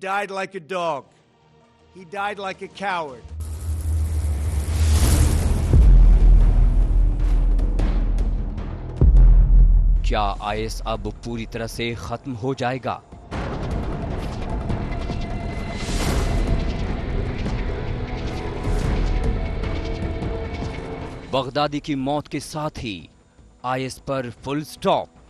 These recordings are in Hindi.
died like a dog. He died like a coward. क्या आईएस अब पूरी तरह से खत्म हो जाएगा? बगदादी की मौत के साथ ही आईएस पर फुल स्टॉप।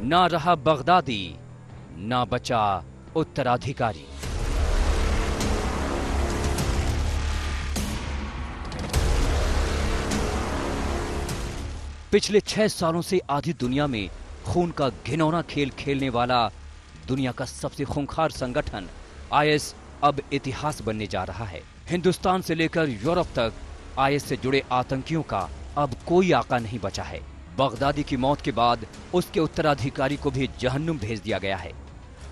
ना रहा बगदादी, ना बचा उत्तराधिकारी। पिछले 6 सालों से आधी दुनिया में खून का घिनौना खेल खेलने वाला दुनिया का सबसे खूंखार संगठन आईएस अब इतिहास बनने जा रहा है। हिंदुस्तान से लेकर यूरोप तक आईएस से जुड़े आतंकियों का अब कोई आका नहीं बचा है। बगदादी की मौत के बाद उसके उत्तराधिकारी को भी जहन्नुम भेज दिया गया है।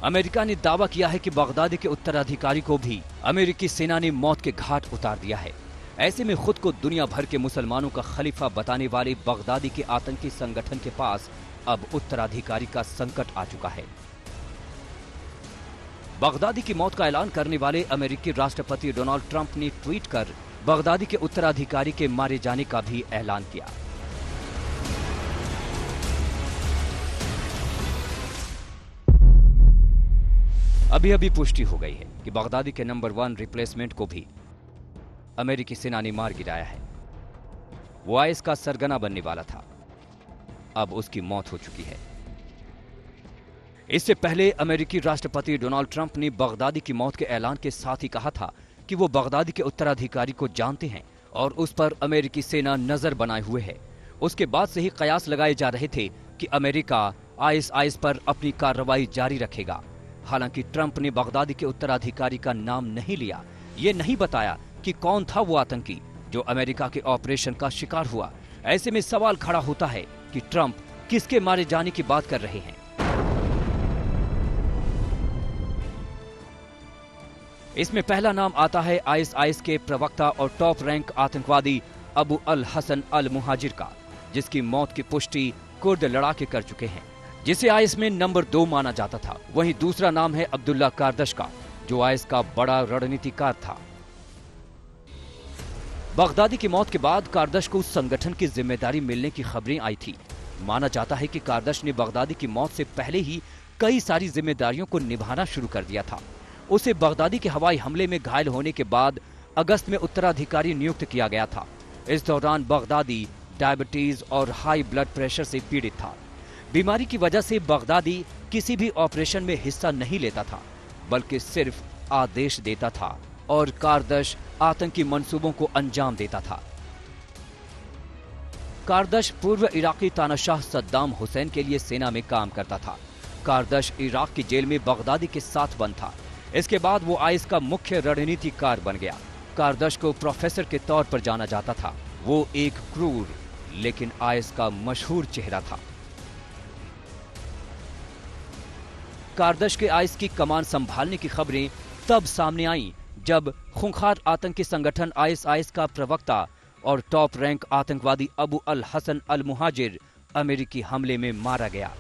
अमेरिका ने दावा किया है कि बगदादी के उत्तराधिकारी को भी अमेरिकी सेना ने मौत के घाट उतार दिया है। ऐसे में खुद को दुनिया भर के मुसलमानों का खलीफा बताने वाले बगदादी के आतंकी संगठन के पास अब उत्तराधिकारी का संकट आ चुका है। बगदादी की मौत का ऐलान करने वाले अमेरिकी राष्ट्रपति डोनाल्ड ट्रंप ने ट्वीट कर बगदादी के उत्तराधिकारी के मारे जाने का भी ऐलान किया। अभी अभी पुष्टि हो गई है कि बगदादी के नंबर 1 रिप्लेसमेंट को भी अमेरिकी सेना ने मार गिराया है। वो आईएस का सरगना बनने वाला था, अब उसकी मौत हो चुकी है। इससे पहले अमेरिकी राष्ट्रपति डोनाल्ड ट्रंप ने बगदादी की मौत के ऐलान के साथ ही कहा था कि वो बगदादी के उत्तराधिकारी को जानते हैं और उस पर अमेरिकी सेना नजर बनाए हुए है। उसके बाद से ही कयास लगाए जा रहे थे कि अमेरिका आईएस पर अपनी कार्रवाई जारी रखेगा। हालांकि ट्रंप ने बगदादी के उत्तराधिकारी का नाम नहीं लिया, ये नहीं बताया कि कौन था वो आतंकी जो अमेरिका के ऑपरेशन का शिकार हुआ। ऐसे में सवाल खड़ा होता है कि ट्रंप किसके मारे जाने की बात कर रहे हैं। इसमें पहला नाम आता है आईएस के प्रवक्ता और टॉप रैंक आतंकवादी अबू अल हसन अल मुहाजिर का, जिसकी मौत की पुष्टि कुर्द लड़ाके कर चुके हैं, जिसे आईएस में नंबर 2 माना जाता था। वहीं दूसरा नाम है अब्दुल्ला कारदश का, जो आईएस का बड़ा रणनीतिकार था। बगदादी की मौत के बाद कारदश को उस संगठन की जिम्मेदारी मिलने की खबरें आई थी। माना जाता है कि कारदश ने बगदादी की मौत से पहले ही कई सारी जिम्मेदारियों को निभाना शुरू कर दिया था। उसे बगदादी के हवाई हमले में घायल होने के बाद अगस्त में उत्तराधिकारी नियुक्त किया गया था। इस दौरान बगदादी डायबिटीज और हाई ब्लड प्रेशर से पीड़ित था। बीमारी की वजह से बगदादी किसी भी ऑपरेशन में हिस्सा नहीं लेता था, बल्कि सिर्फ आदेश देता था और कारदश आतंकी मंसूबों को अंजाम देता था। कारदश पूर्व इराकी तानाशाह सद्दाम हुसैन के लिए सेना में काम करता था। कारदश इराक की जेल में बगदादी के साथ बंद था। इसके बाद वो आईएस का मुख्य रणनीतिकार बन गया। कारदश को प्रोफेसर के तौर पर जाना जाता था। वो एक क्रूर लेकिन आईएस का मशहूर चेहरा था। कारदश के आईएस की कमान संभालने की खबरें तब सामने आईं जब खूंखार आतंकी संगठन आईएस का प्रवक्ता और टॉप रैंक आतंकवादी अबू अल हसन अल मुहाजिर अमेरिकी हमले में मारा गया।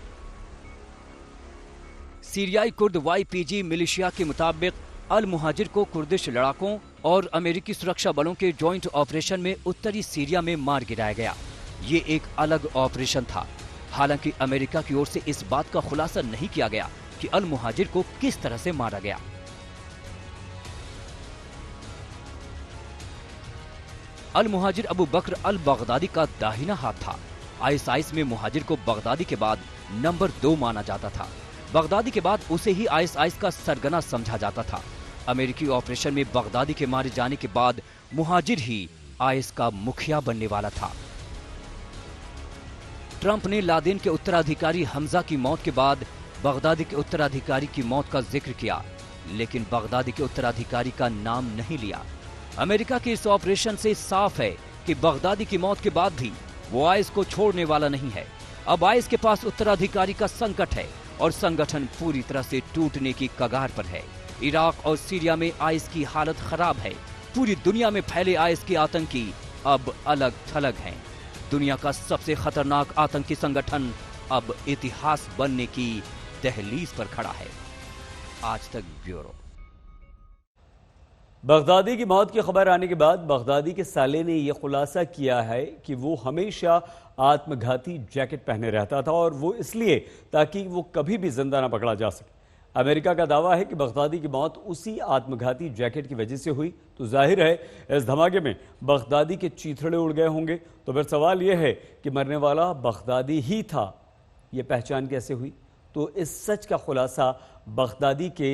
सीरियाई कुर्द YPG मिलिशिया के मुताबिक अल मुहाजिर को कुर्दिश लड़ाकों और अमेरिकी सुरक्षा बलों के जॉइंट ऑपरेशन में उत्तरी सीरिया में मार गिराया गया। ये एक अलग ऑपरेशन था। हालांकि अमेरिका की ओर से इस बात का खुलासा नहीं किया गया कि अल मुहाजिर को किस तरह से मारा गया। अल मुहाजिर अबू बकर अल बगदादी का दाहिना हाथ था। आईएस में मुहाजिर को बगदादी के बाद नंबर 2 माना जाता था। बगदादी के बाद उसे ही आईएस का सरगना समझा जाता था। अमेरिकी ऑपरेशन में बगदादी के मारे जाने के बाद मुहाजिर ही आईएस का मुखिया बनने वाला था। ट्रंप ने लादेन के उत्तराधिकारी हमजा की मौत के बाद बगदादी के उत्तराधिकारी की मौत का जिक्र किया, लेकिन बगदादी के उत्तराधिकारी का नाम नहीं लिया। अमेरिका के इस ऑपरेशन से साफ है कि बगदादी की मौत के बाद भी वो आईएस को छोड़ने वाला नहीं है। अब आईएस के पास उत्तराधिकारी का संकट है और संगठन पूरी तरह से टूटने की कगार पर है। इराक और सीरिया में आईएस की हालत खराब है। पूरी दुनिया में फैले आईएस के आतंकी अब अलग थलग हैं। दुनिया का सबसे खतरनाक आतंकी संगठन अब इतिहास बनने की दहलीज पर खड़ा है। आज तक ब्यूरो। बगदादी की मौत की खबर आने के बाद बगदादी के साले ने यह खुलासा किया है कि वो हमेशा आत्मघाती जैकेट पहने रहता था और वो इसलिए ताकि वो कभी भी जिंदा ना पकड़ा जा सके। अमेरिका का दावा है कि बगदादी की मौत उसी आत्मघाती जैकेट की वजह से हुई। तो जाहिर है इस धमाके में बगदादी के चीथड़े उड़ गए होंगे। तो फिर सवाल यह है कि मरने वाला बगदादी ही था, यह पहचान कैसे हुई? तो इस सच का खुलासा बगदादी के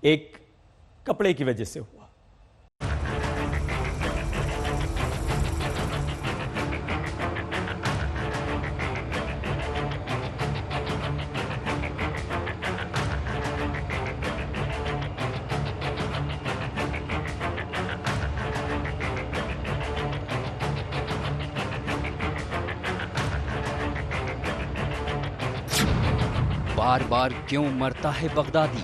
एक कपड़े की वजह से हुआ। बार बार क्यों मरता है बगदादी?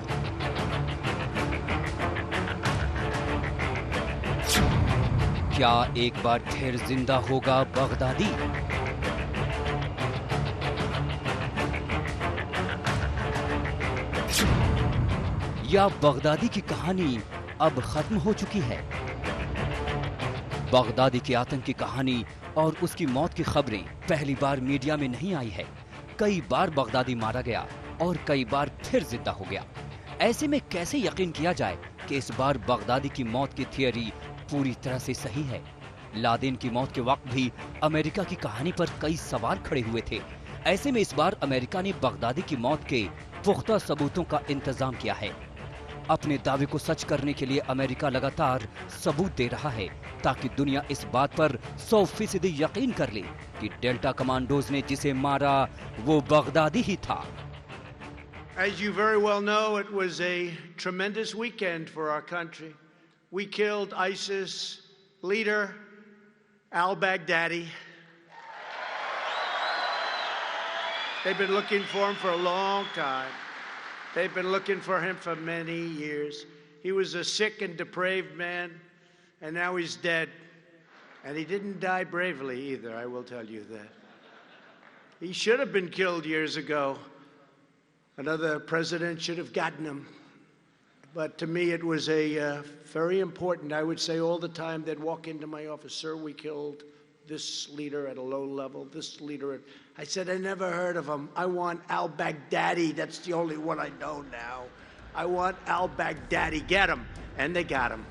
क्या एक बार फिर जिंदा होगा बगदादी? या बगदादी की कहानी अब खत्म हो चुकी है? बगदादी की आतंकी कहानी और उसकी मौत की खबरें पहली बार मीडिया में नहीं आई है। कई बार बगदादी मारा गया और कई बार फिर जिंदा हो गया। ऐसे में कैसे यकीन किया जाए कि इस बार बगदादी की मौत की थियरी पूरी तरह से सही है? लादेन की मौत के वक्त भी अमेरिका की कहानी पर कई सवाल खड़े हुए थे। ऐसे में इस बार अमेरिका ने बगदादी की मौत के पुख्ता सबूतों का इंतजाम किया है। अपने दावे को सच करने के लिए अमेरिका लगातार सबूत दे रहा है ताकि दुनिया इस बात पर 100% यकीन कर ले कि डेल्टा कमांडोज ने जिसे मारा वो बगदादी ही था। As you very well know, it was a tremendous weekend for our country. We killed ISIS leader al-Baghdadi. They've been looking for him for a long time. They've been looking for him for many years. He was a sick and depraved man, and now he's dead. And he didn't die bravely either, I will tell you that. He should have been killed years ago. Another president should have gotten him. But to me, it was very important. I would say all the time they'd walk into my office, sir, we killed this leader at a low level, this leader at... I said, I never heard of him. I want al-Baghdadi. That's the only one I know now. I want al-Baghdadi. Get him. And they got him.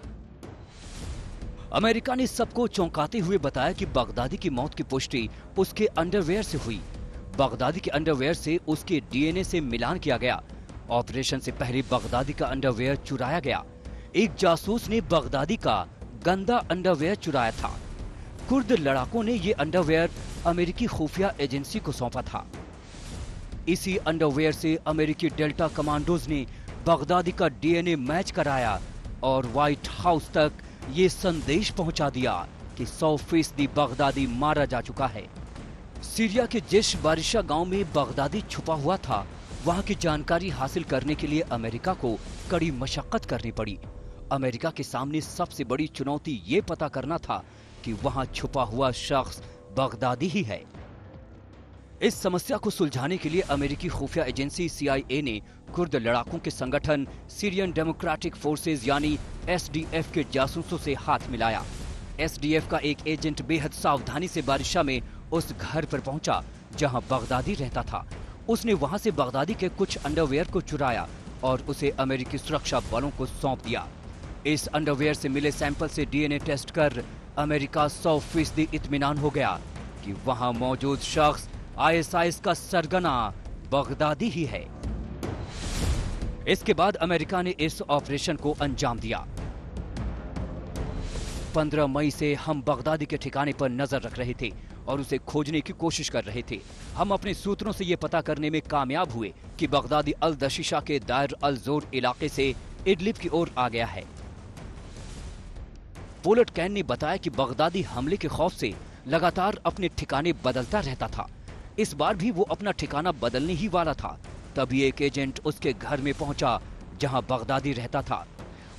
America ने सबको चौंकाते हुए बताया कि बगदादी की मौत की पुष्टि उसके अंडरवेयर से हुई। बगदादी के अंडरवेयर से उसके डीएनए से मिलान किया गया। ऑपरेशन से पहले बगदादी का अंडरवेयर चुराया गया। एक जासूस ने बगदादी का गंदा अंडरवेयर चुराया था। कुर्द लड़ाकों ने ये अंडरवेयर अमेरिकी खुफिया एजेंसी को सौंपा था। इसी अंडरवेयर से अमेरिकी डेल्टा कमांडोज ने बगदादी का डीएनए मैच कराया और व्हाइट हाउस तक ये संदेश पहुंचा दिया कि 100% बगदादी मारा जा चुका है। सीरिया के जिस बारिशा गांव में बगदादी छुपा हुआ था, वहां की जानकारी हासिल करने के लिए अमेरिका को कड़ी मशक्कत करनी पड़ी। अमेरिका के सामने सबसे बड़ी चुनौती ये पता करना था कि वहां छुपा हुआ शख्स बगदादी ही है। इस समस्या को सुलझाने के लिए अमेरिकी खुफिया एजेंसी CIA ने कुर्द लड़ाकों के संगठन सीरियन डेमोक्रेटिक फोर्सेज यानी SDF के जासूसों से हाथ मिलाया। SDF का एक एजेंट बेहद सावधानी से बारिशा में उस घर पर पहुंचा जहां बगदादी रहता था। उसने वहां से बगदादी के कुछ अंडरवेयर को चुराया और उसे अमेरिकी सुरक्षा बलों को सौंप दिया। इस अंडरवेयर से मिले सैंपल से डीएनए टेस्ट कर अमेरिका 100% इत्मीनान हो गया कि वहां मौजूद शख्स ISIS का सरगना बगदादी ही है। इसके बाद अमेरिका ने इस ऑपरेशन को अंजाम दिया। 15 मई से हम बगदादी के ठिकाने पर नजर रख रहे थे और उसे खोजने की कोशिश कर रहे थे। हम अपने सूत्रों से यह पता करने में कामयाब हुए कि बगदादी अल दशीशा के दायर अल जोर इलाके से इडलिब की ओर आ गया है। पोलट कैन ने बताया कि बगदादी हमले के खौफ से लगातार अपने ठिकाने बदलता रहता था। इस बार भी वो अपना ठिकाना बदलने ही वाला था। तभी एक एजेंट उसके घर में पहुंचा जहां बगदादी रहता था।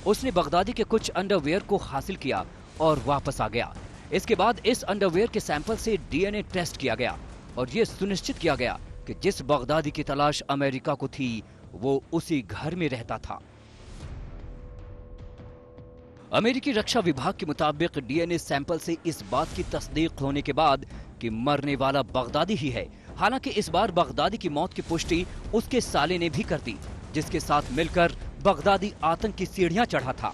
उसने बगदादी के कुछ अंडरवेयर को हासिल किया और वापस आ गया। इसके बाद इस अंडरवेयर के सैंपल से डीएनए टेस्ट किया गया और ये सुनिश्चित किया गया कि जिस बगदादी की तलाश अमेरिका को थी वो उसी घर में रहता था। अमेरिकी रक्षा विभाग के मुताबिक डीएनए सैंपल से इस बात की तस्दीक होने के बाद कि मरने वाला बगदादी ही है। हालांकि इस बार बगदादी की मौत की पुष्टि उसके साले ने भी कर दी, जिसके साथ मिलकर बगदादी आतंक की सीढ़ियां चढ़ा था।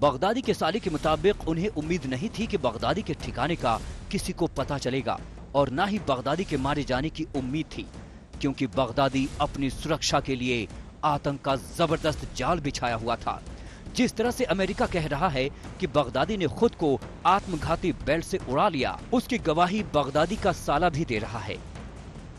बगदादी के साले के मुताबिक उन्हें उम्मीद नहीं थी कि बगदादी के ठिकाने का किसी को पता चलेगा और ना ही बगदादी के मारे जाने की उम्मीद थी, क्योंकि बगदादी अपनी सुरक्षा के लिए आतंक का जबरदस्त जाल बिछाया हुआ था। जिस तरह से अमेरिका कह रहा है कि बगदादी ने खुद को आत्मघाती बेल्ट से उड़ा लिया, उसकी गवाही बगदादी का साला भी दे रहा है।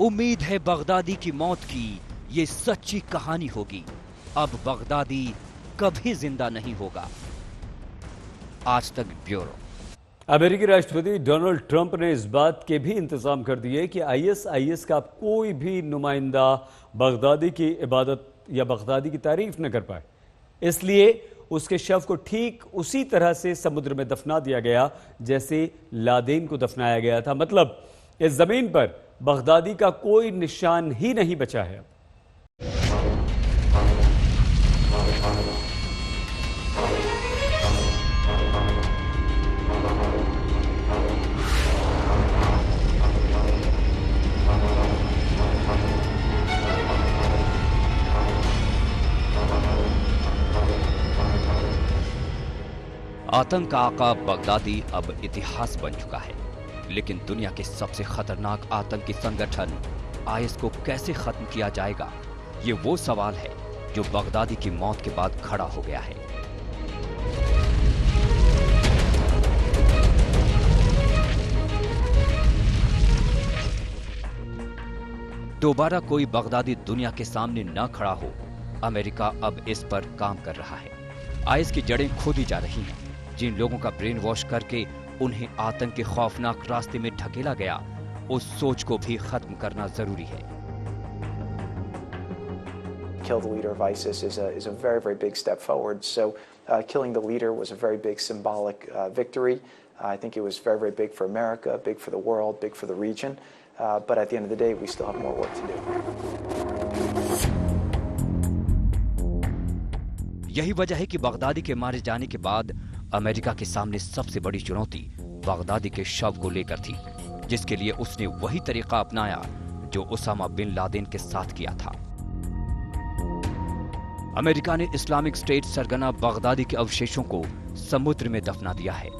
उम्मीद है बगदादी की मौत की ये सच्ची कहानी होगी। अब बगदादी कभी जिंदा नहीं होगा। आज तक ब्यूरो। अमेरिकी राष्ट्रपति डोनाल्ड ट्रंप ने इस बात के भी इंतजाम कर दिए कि आईएसआईएस का कोई भी नुमाइंदा बगदादी की इबादत या बगदादी की तारीफ न कर पाए, इसलिए उसके शव को ठीक उसी तरह से समुद्र में दफना दिया गया जैसे लादेन को दफनाया गया था। मतलब इस जमीन पर बगदादी का कोई निशान ही नहीं बचा है। आतंक का आका बगदादी अब इतिहास बन चुका है, लेकिन दुनिया के सबसे खतरनाक आतंकी संगठन आईएस को कैसे खत्म किया जाएगा, ये वो सवाल है जो बगदादी की मौत के बाद खड़ा हो गया है। दोबारा कोई बगदादी दुनिया के सामने न खड़ा हो, अमेरिका अब इस पर काम कर रहा है। आईएस की जड़ें खोदी जा रही हैं। जिन लोगों का ब्रेन वॉश करके उन्हें आतंक के खौफनाक रास्ते में ढकेला गया, उस सोच को भी खत्म करना जरूरी है। Kill the leader of ISIS is a very, very big step forward. So killing the leader was a very big symbolic victory. I think it was very, very big for America, big for the world, big for the region. But at the end of the day, we still have more work to do. यही वजह है कि बगदादी के मारे जाने के बाद अमेरिका के सामने सबसे बड़ी चुनौती बगदादी के शव को लेकर थी, जिसके लिए उसने वही तरीका अपनाया जो उसामा बिन लादेन के साथ किया था। अमेरिका ने इस्लामिक स्टेट सरगना बगदादी के अवशेषों को समुद्र में दफना दिया है।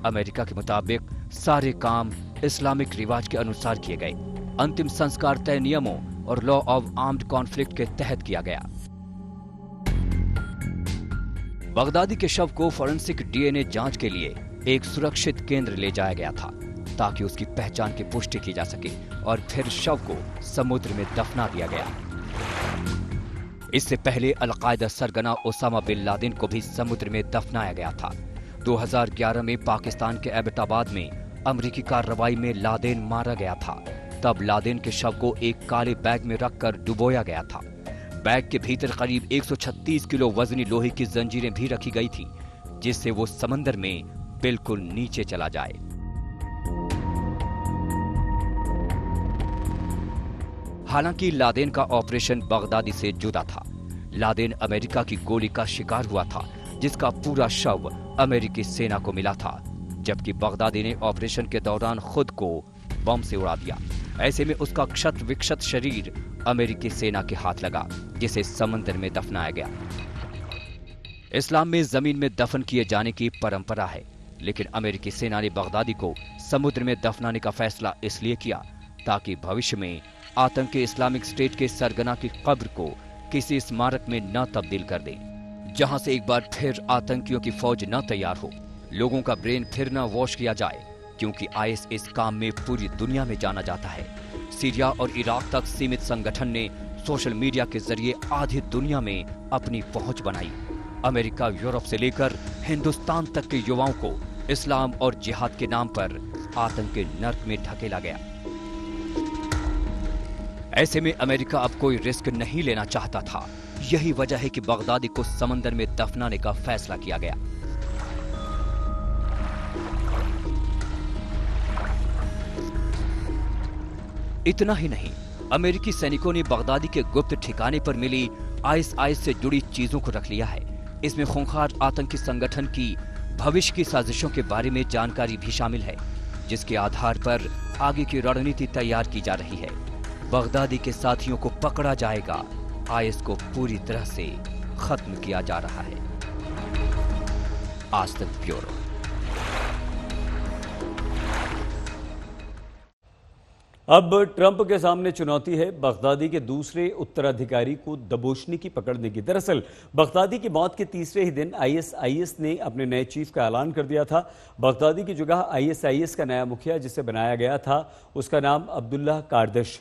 अमेरिका के मुताबिक सारे काम इस्लामिक रिवाज के अनुसार किए गए। अंतिम संस्कार तय नियमों और लॉ ऑफ आर्म्ड कॉन्फ्लिक्ट के तहत किया गया। बगदादी के शव को फोरेंसिक डीएनए जांच के लिए एक सुरक्षित केंद्र ले जाया गया था, ताकि उसकी पहचान की पुष्टि की जा सके, और फिर शव को समुद्र में दफना दिया गया। इससे पहले अलकायदा सरगना ओसामा बिन लादेन को भी समुद्र में दफनाया गया था। 2011 में पाकिस्तान के एबटाबाद में अमेरिकी कार्रवाई में लादेन मारा गया था। तब लादेन के शव को एक काले बैग में रखकर डुबोया गया था। बैग के भीतर करीब 136 किलो वजनी लोहे की जंजीरें भी रखी गई थी, जिससे वो समंदर में बिल्कुल नीचे चला जाए। हालांकि लादेन का ऑपरेशन बगदादी से जुदा था। लादेन अमेरिका की गोली का शिकार हुआ था, जिसका पूरा शव अमेरिकी सेना को मिला था, जबकि बगदादी ने ऑपरेशन के दौरान खुद को बम से उड़ा दिया। ऐसे में उसका क्षत विक्षत शरीर अमेरिकी सेना के हाथ लगा, जिसे समंदर में दफनाया गया। इस्लाम में जमीन में दफन किए जाने की परंपरा है। लेकिन अमेरिकी सेना ने बगदादी को समुद्र में दफनाने का फैसला इसलिए किया ताकि भविष्य में आतंकी इस्लामिक स्टेट के सरगना की कब्र को किसी स्मारक में न तब्दील कर दे, जहां से एक बार फिर आतंकियों की फौज न तैयार हो, लोगों का ब्रेन फिर न वॉश किया जाए, क्योंकि आईएस इस काम में पूरी दुनिया में जाना जाता है। सीरिया और इराक तक सीमित संगठन ने सोशल मीडिया के जरिए आधी दुनिया में अपनी पहुंच बनाई। अमेरिका, यूरोप से लेकर हिंदुस्तान तक के युवाओं को इस्लाम और जिहाद के नाम पर आतंक के नर्क में ढकेला गया। ऐसे में अमेरिका अब कोई रिस्क नहीं लेना चाहता था। यही वजह है कि बगदादी को समंदर में दफनाने का फैसला किया गया। इतना ही नहीं, अमेरिकी सैनिकों ने बगदादी के गुप्त ठिकाने पर मिली आईएस से जुड़ी चीजों को रख लिया है। इसमें खूंखार आतंकी संगठन की भविष्य की साजिशों के बारे में जानकारी भी शामिल है, जिसके आधार पर आगे की रणनीति तैयार की जा रही है। बगदादी के साथियों को पकड़ा जाएगा, आईएस को पूरी तरह से खत्म किया जा रहा है। आज तक ब्यूरो। अब ट्रंप के सामने चुनौती है बगदादी के दूसरे उत्तराधिकारी को दबोचने की, पकड़ने की। दरअसल बगदादी की मौत के तीसरे ही दिन आईएस ने अपने नए चीफ का ऐलान कर दिया था। बगदादी की जगह आईएस का नया मुखिया जिसे बनाया गया था, उसका नाम अब्दुल्ला कारदश।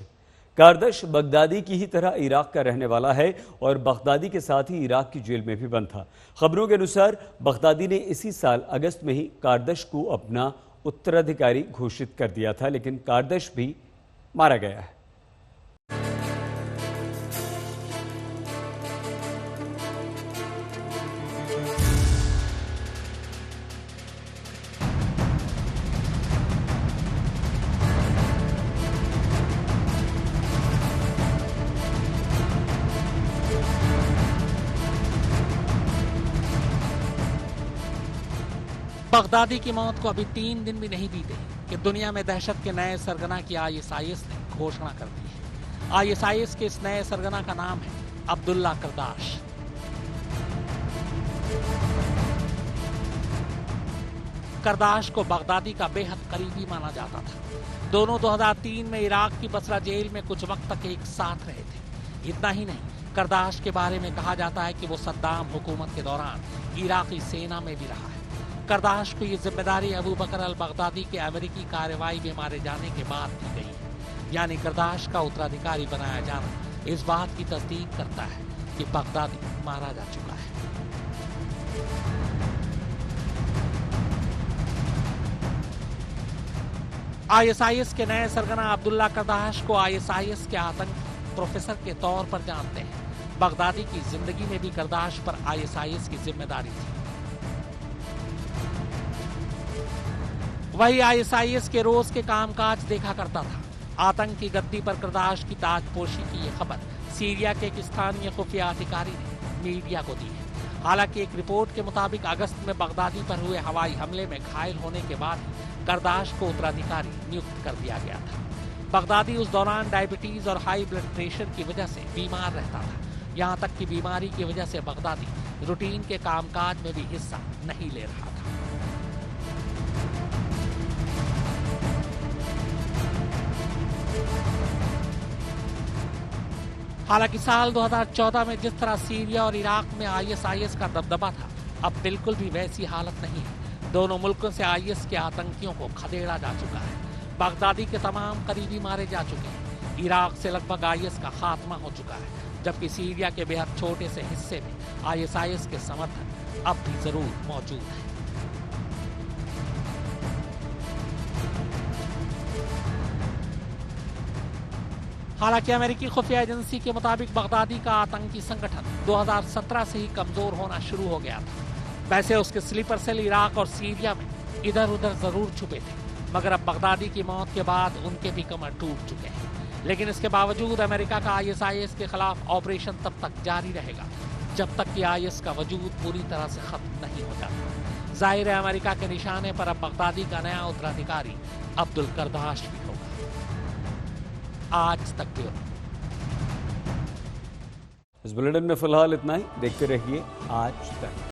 कारदश बगदादी की ही तरह इराक का रहने वाला है और बगदादी के साथ ही इराक की जेल में भी बंद था। खबरों के अनुसार बगदादी ने इसी साल अगस्त में ही कारदश को अपना उत्तराधिकारी घोषित कर दिया था, लेकिन कारदश भी मारा गया है। बगदादी की मौत को अभी 3 दिन भी नहीं बीते कि दुनिया में दहशत के नए सरगना की आईएस ने घोषणा कर दी है। आईएस के इस नए सरगना का नाम है अब्दुल्ला करदाश। करदाश को बगदादी का बेहद करीबी माना जाता था। दोनों 2003 में इराक की बसरा जेल में कुछ वक्त तक एक साथ रहे थे। इतना ही नहीं, करदाश के बारे में कहा जाता है कि वो सद्दाम हुकूमत के दौरान इराकी सेना में भी रहा है। करदाश को ये जिम्मेदारी अबू बकर अल बगदादी के अमेरिकी कार्रवाई में मारे जाने के बाद दी गई है। यानी करदाश का उत्तराधिकारी बनाया जाना इस बात की तस्दीक करता है कि बगदादी मारा जा चुका है। आईएस के नए सरगना अब्दुल्ला करदाश को आईएस के आतंक प्रोफेसर के तौर पर जानते हैं। बगदादी की जिंदगी में भी करदाश पर आईएस की जिम्मेदारी थी। वही आईएस के रोज के कामकाज देखा करता था। आतंक की गद्दी पर करदाश की ताजपोशी की ये खबर सीरिया के एक स्थानीय खुफिया अधिकारी ने मीडिया को दी है। हालांकि एक रिपोर्ट के मुताबिक अगस्त में बगदादी पर हुए हवाई हमले में घायल होने के बाद करदाश को उत्तराधिकारी नियुक्त कर दिया गया था। बगदादी उस दौरान डायबिटीज और हाई ब्लड प्रेशर की वजह से बीमार रहता था। यहाँ तक कि बीमारी की वजह से बगदादी रूटीन के कामकाज में भी हिस्सा नहीं ले रहा था। हालांकि साल 2014 में जिस तरह सीरिया और इराक में आईएस का दबदबा था, अब बिल्कुल भी वैसी हालत नहीं है। दोनों मुल्कों से आईएस के आतंकियों को खदेड़ा जा चुका है। बगदादी के तमाम करीबी मारे जा चुके हैं। इराक से लगभग आईएस का खात्मा हो चुका है, जबकि सीरिया के बेहद छोटे से हिस्से में आईएस के समर्थक अब भी जरूर मौजूद है। हालांकि अमेरिकी खुफिया एजेंसी के मुताबिक बगदादी का आतंकी संगठन 2017 से ही कमजोर होना शुरू हो गया था। वैसे उसके स्लीपर सेल इराक और सीरिया में इधर उधर जरूर छुपे थे, मगर अब बगदादी की मौत के बाद उनके भी कमर टूट चुके हैं। लेकिन इसके बावजूद अमेरिका का आईएस के खिलाफ ऑपरेशन तब तक जारी रहेगा जब तक कि आईएस का वजूद पूरी तरह से खत्म नहीं हो जाता। जाहिर है अमेरिका के निशाने पर अब बगदादी का नया उत्तराधिकारी अब्दुल करदाश भी होगा। आज तक ब्यूरो। इस बुलेटिन में फिलहाल इतना ही। देखते रहिए आज तक।